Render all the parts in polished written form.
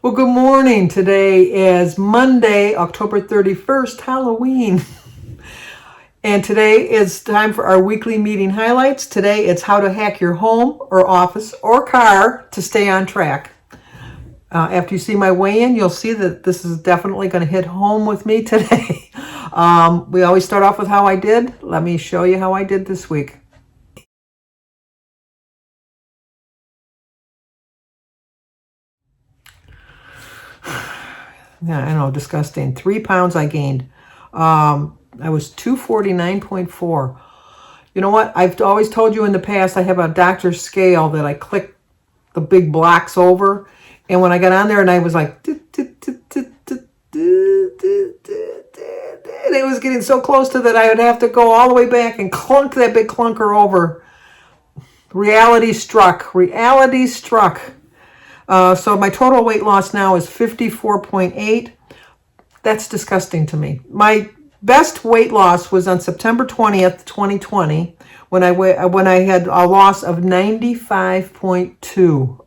Well, good morning. Today is Monday, October 31st, Halloween. And today is time for our weekly meeting highlights. Today it's how to hack your home or office or car to stay on track. After you see my weigh-in, you'll see that this is definitely going to hit home with me today. We always start off with how I did. Let me show you how I did this week. Yeah, I know, disgusting. 3 pounds I gained. I was 249.4. You know what? I've always told you in the past I have a doctor's scale that I click the big blocks over. And when I got on there and I was like, and it was getting so close to that I would have to go all the way back and clunk that big clunker over. Reality struck. Reality struck. So my total weight loss now is 54.8. That's disgusting to me. My best weight loss was on September 20th, 2020, when I had a loss of 95.2.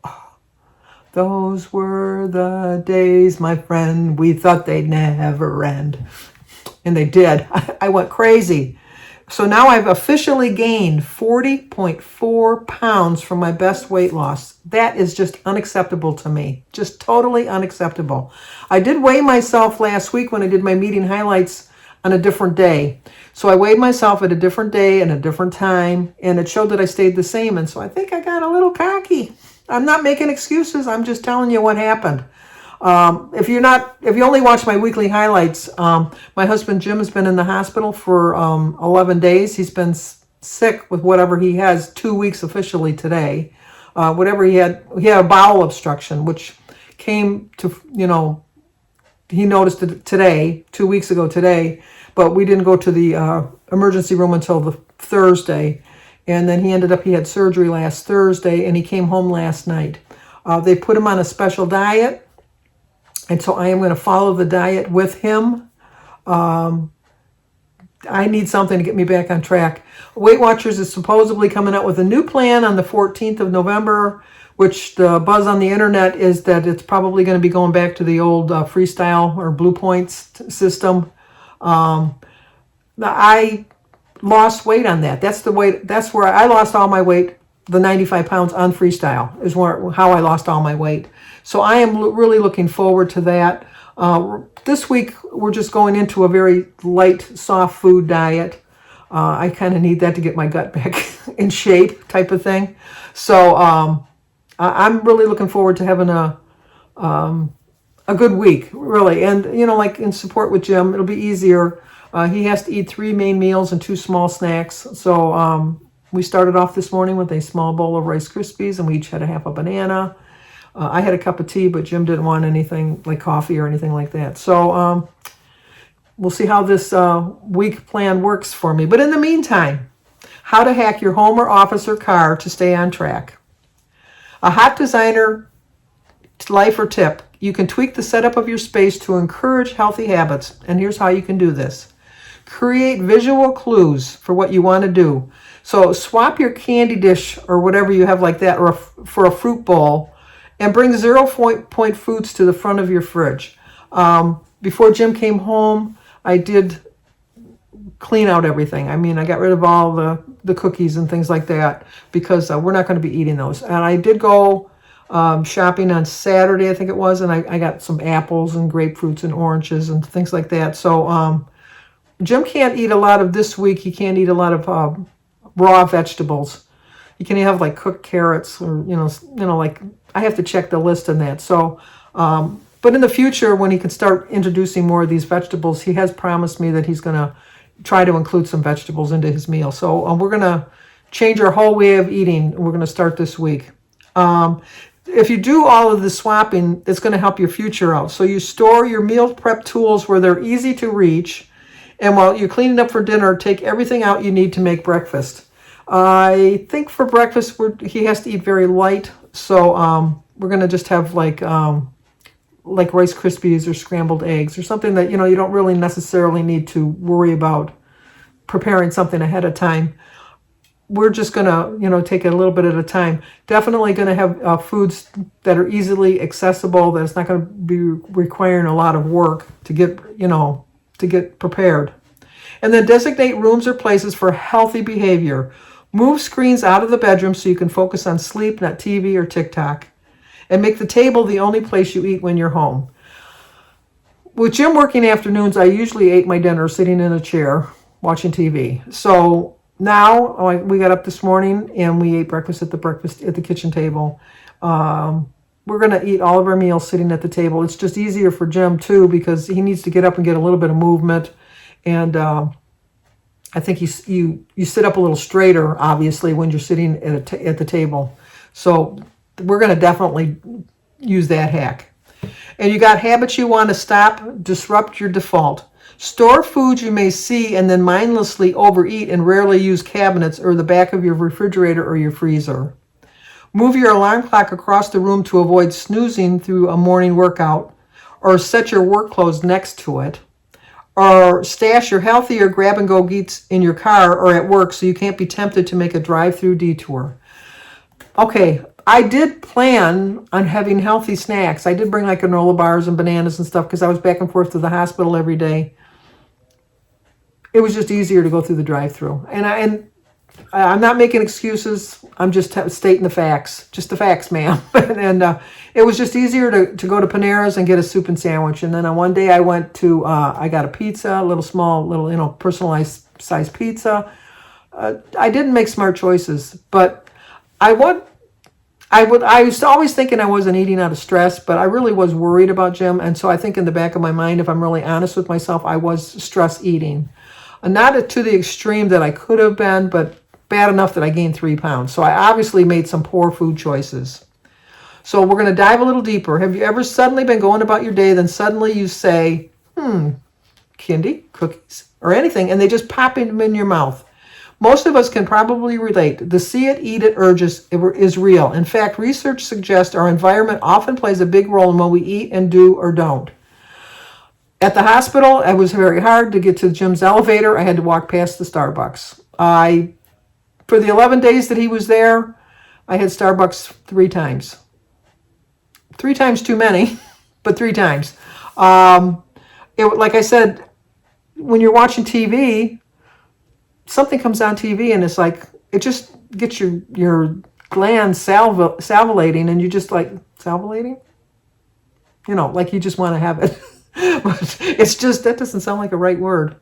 Those were the days, my friend, we thought they'd never end. And they did. I went crazy. So now I've officially gained 40.4 pounds from my best weight loss. That is just unacceptable to me. Just totally unacceptable. I did weigh myself last week when I did my meeting highlights on a different day. So I weighed myself at a different day and a different time, and it showed that I stayed the same. And so I think I got a little cocky. I'm not making excuses. I'm just telling you what happened. If you only watch my weekly highlights, my husband Jim has been in the hospital for 11 days. He's been sick with whatever he has, 2 weeks officially today. Whatever he had a bowel obstruction, which came to, he noticed it today, 2 weeks ago today, but we didn't go to the emergency room until the Thursday. And then he had surgery last Thursday, and he came home last night. They put him on a special diet. And so I am going to follow the diet with him. I need something to get me back on track. Weight Watchers is supposedly coming out with a new plan on the 14th of November, which the buzz on the internet is that it's probably going to be going back to the old freestyle or Blue Points system. I lost weight on that. That's where I lost all my weight. The 95 pounds on freestyle is how I lost all my weight. So I am really looking forward to that. This week, we're just going into a very light, soft food diet. I kind of need that to get my gut back in shape type of thing. So I'm really looking forward to having a good week, really. And, like in support with Jim, it'll be easier. He has to eat 3 main meals and 2 small snacks. So we started off this morning with a small bowl of Rice Krispies, and we each had a half a banana. I had a cup of tea, but Jim didn't want anything like coffee or anything like that. So we'll see how this week plan works for me. But in the meantime, how to hack your home or office or car to stay on track. A hot designer life or tip. You can tweak the setup of your space to encourage healthy habits. And here's how you can do this. Create visual clues for what you want to do. So swap your candy dish or whatever you have like that for a fruit bowl, and bring 0 point foods to the front of your fridge. Before Jim came home, I did clean out everything. I mean, I got rid of all the cookies and things like that because we're not going to be eating those. And I did go shopping on Saturday, I think it was, and I got some apples and grapefruits and oranges and things like that. So Jim can't eat a lot of this week. He can't eat a lot of raw vegetables. You can have like cooked carrots or, like I have to check the list on that. So, but in the future, when he can start introducing more of these vegetables, he has promised me that he's going to try to include some vegetables into his meal. So we're going to change our whole way of eating. We're going to start this week. If you do all of the swapping, it's going to help your future out. So you store your meal prep tools where they're easy to reach. And while you're cleaning up for dinner, take everything out you need to make breakfast. I think for breakfast, he has to eat very light. So we're going to just have like Rice Krispies or scrambled eggs or something that, you don't really necessarily need to worry about preparing something ahead of time. we're just going to, take it a little bit at a time. Definitely going to have foods that are easily accessible, that it's not going to be requiring a lot of work to get, to get prepared. And then designate rooms or places for healthy behavior. Move screens out of the bedroom so you can focus on sleep, not TV or TikTok. And make the table the only place you eat when you're home. With Jim working afternoons, I usually ate my dinner sitting in a chair watching TV. So now we got up this morning and we ate breakfast at the kitchen table. We're going to eat all of our meals sitting at the table. It's just easier for Jim too, because he needs to get up and get a little bit of movement. And I think you sit up a little straighter, obviously, when you're sitting at the table. So we're going to definitely use that hack. And you got habits you want to stop, disrupt your default. Store foods you may see and then mindlessly overeat and rarely use cabinets or the back of your refrigerator or your freezer. Move your alarm clock across the room to avoid snoozing through a morning workout, or set your work clothes next to it, or stash your healthier grab-and-go eats in your car or at work so you can't be tempted to make a drive-through detour. Okay, I did plan on having healthy snacks. I did bring like granola bars and bananas and stuff because I was back and forth to the hospital every day. It was just easier to go through the drive-through. And I'm not making excuses. I'm just stating the facts. Just the facts, ma'am. And it was just easier to go to Panera's and get a soup and sandwich. And then on one day I went to, I got a pizza, a little personalized size pizza. I didn't make smart choices, but I was always thinking I wasn't eating out of stress, but I really was worried about Jim. And so I think in the back of my mind, if I'm really honest with myself, I was stress eating. Not to the extreme that I could have been, but bad enough that I gained 3 pounds. So I obviously made some poor food choices. So we're going to dive a little deeper. Have you ever suddenly been going about your day, then suddenly you say, candy, cookies, or anything, and they just pop in your mouth? Most of us can probably relate. The see it, eat it urge is real. In fact, research suggests our environment often plays a big role in what we eat and do or don't. At the hospital, it was very hard to get to Jim's elevator. I had to walk past the Starbucks. For the 11 days that he was there, I had Starbucks 3 times. 3 times too many, but 3 times. Like I said, when you're watching TV, something comes on TV and it's like, it just gets your glands salivating, and you just like, salivating? Like you just want to have it. But it's just, that doesn't sound like a right word.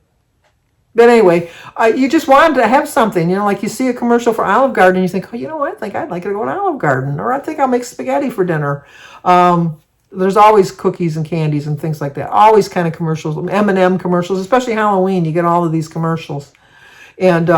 But anyway, you just wanted to have something, like you see a commercial for Olive Garden and you think, I think I'd like to go to Olive Garden, or I think I'll make spaghetti for dinner. There's always cookies and candies and things like that. Always kind of commercials, M&M commercials, especially Halloween. You get all of these commercials. And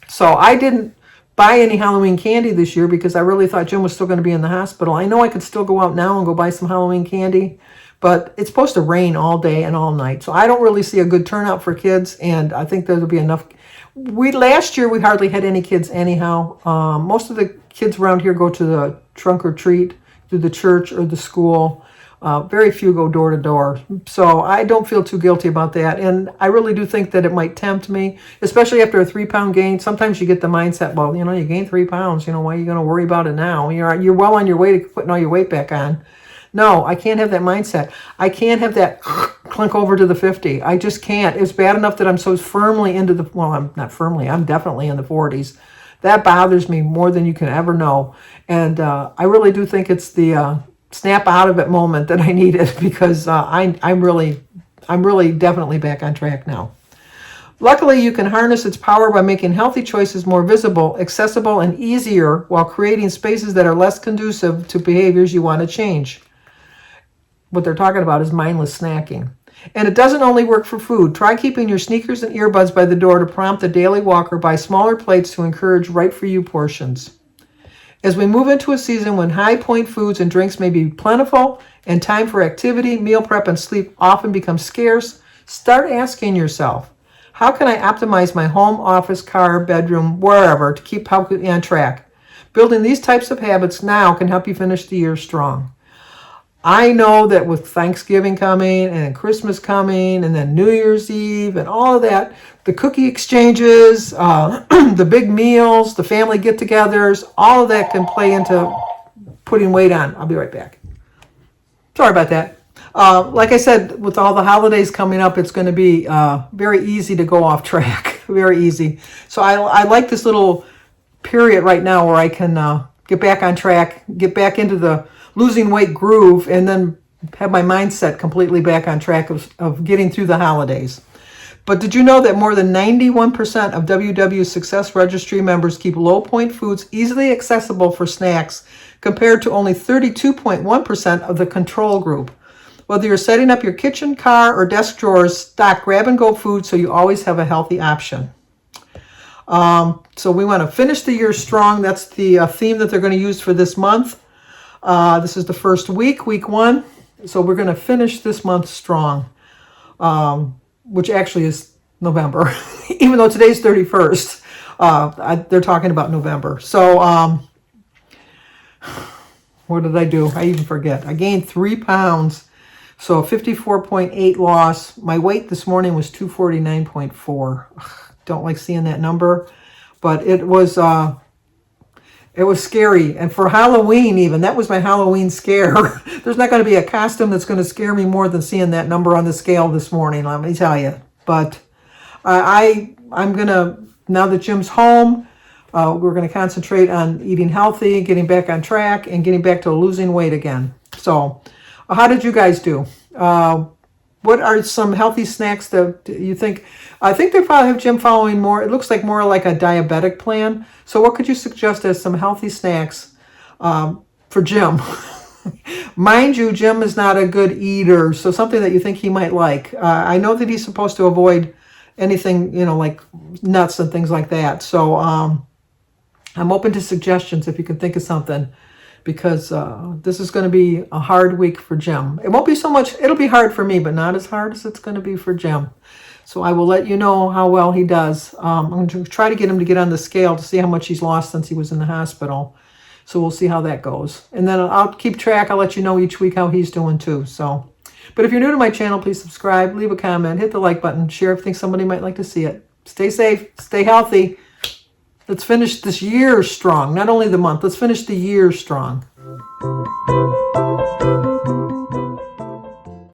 so I didn't buy any Halloween candy this year because I really thought Jim was still going to be in the hospital. I know I could still go out now and go buy some Halloween candy, but it's supposed to rain all day and all night. So I don't really see a good turnout for kids, and I think there'll be enough. Last year we hardly had any kids anyhow. Most of the kids around here go to the trunk or treat through the church or the school. Very few go door to door. So I don't feel too guilty about that. And I really do think that it might tempt me, especially after a 3-pound gain. Sometimes you get the mindset, well, you gained 3 pounds. Why are you going to worry about it now? You're well on your way to putting all your weight back on. No, I can't have that mindset. I can't have that clunk over to the 50. I just can't. It's bad enough that I'm so firmly into I'm not firmly, I'm definitely in the 40s. That bothers me more than you can ever know. And I really do think it's the snap out of it moment that I needed, because I'm really definitely back on track now. Luckily, you can harness its power by making healthy choices more visible, accessible, and easier, while creating spaces that are less conducive to behaviors you want to change. What they're talking about is mindless snacking. And it doesn't only work for food. Try keeping your sneakers and earbuds by the door to prompt the daily walker. Buy smaller plates to encourage right-for-you portions. As we move into a season when high-point foods and drinks may be plentiful and time for activity, meal prep, and sleep often becomes scarce, start asking yourself, how can I optimize my home, office, car, bedroom, wherever, to keep on track? Building these types of habits now can help you finish the year strong. I know that with Thanksgiving coming and Christmas coming and then New Year's Eve and all of that, the cookie exchanges, the big meals, the family get-togethers, all of that can play into putting weight on. I'll be right back. Sorry about that. Like I said, with all the holidays coming up, it's going to be very easy to go off track. Very easy. So I like this little period right now where I can get back on track, get back into the losing weight groove, and then have my mindset completely back on track of getting through the holidays. But did you know that more than 91% of WW Success Registry members keep low point foods easily accessible for snacks, compared to only 32.1% of the control group? Whether you're setting up your kitchen, car, or desk drawers, stock grab-and-go food so you always have a healthy option. So we want to finish the year strong. That's the theme that they're going to use for this month. This is the first week, week 1. So we're going to finish this month strong, which actually is November, even though today's 31st. They're talking about November. So what did I do? I even forget. I gained 3 pounds. So 54.8 loss. My weight this morning was 249.4. Don't like seeing that number, but it was scary. And for Halloween even, that was my Halloween scare. There's not going to be a costume that's going to scare me more than seeing that number on the scale this morning, let me tell you. But I'm going to, now that Jim's home, we're going to concentrate on eating healthy, getting back on track, and getting back to losing weight again. So how did you guys do? What are some healthy snacks that you think? I think they probably have Jim following more. It looks like more like a diabetic plan. So what could you suggest as some healthy snacks for Jim? Mind you, Jim is not a good eater, so something that you think he might like. I know that he's supposed to avoid anything, like nuts and things like that. So I'm open to suggestions if you can think of something, because this is going to be a hard week for Jim. It won't be so much, it'll be hard for me, but not as hard as it's going to be for Jim. So I will let you know how well he does. I'm going to try to get him to get on the scale to see how much he's lost since he was in the hospital. So we'll see how that goes. And then I'll keep track. I'll let you know each week how he's doing too. So, but if you're new to my channel, please subscribe, leave a comment, hit the like button, share if you think somebody might like to see it. Stay safe, stay healthy. Let's finish this year strong. Not only the month, let's finish the year strong.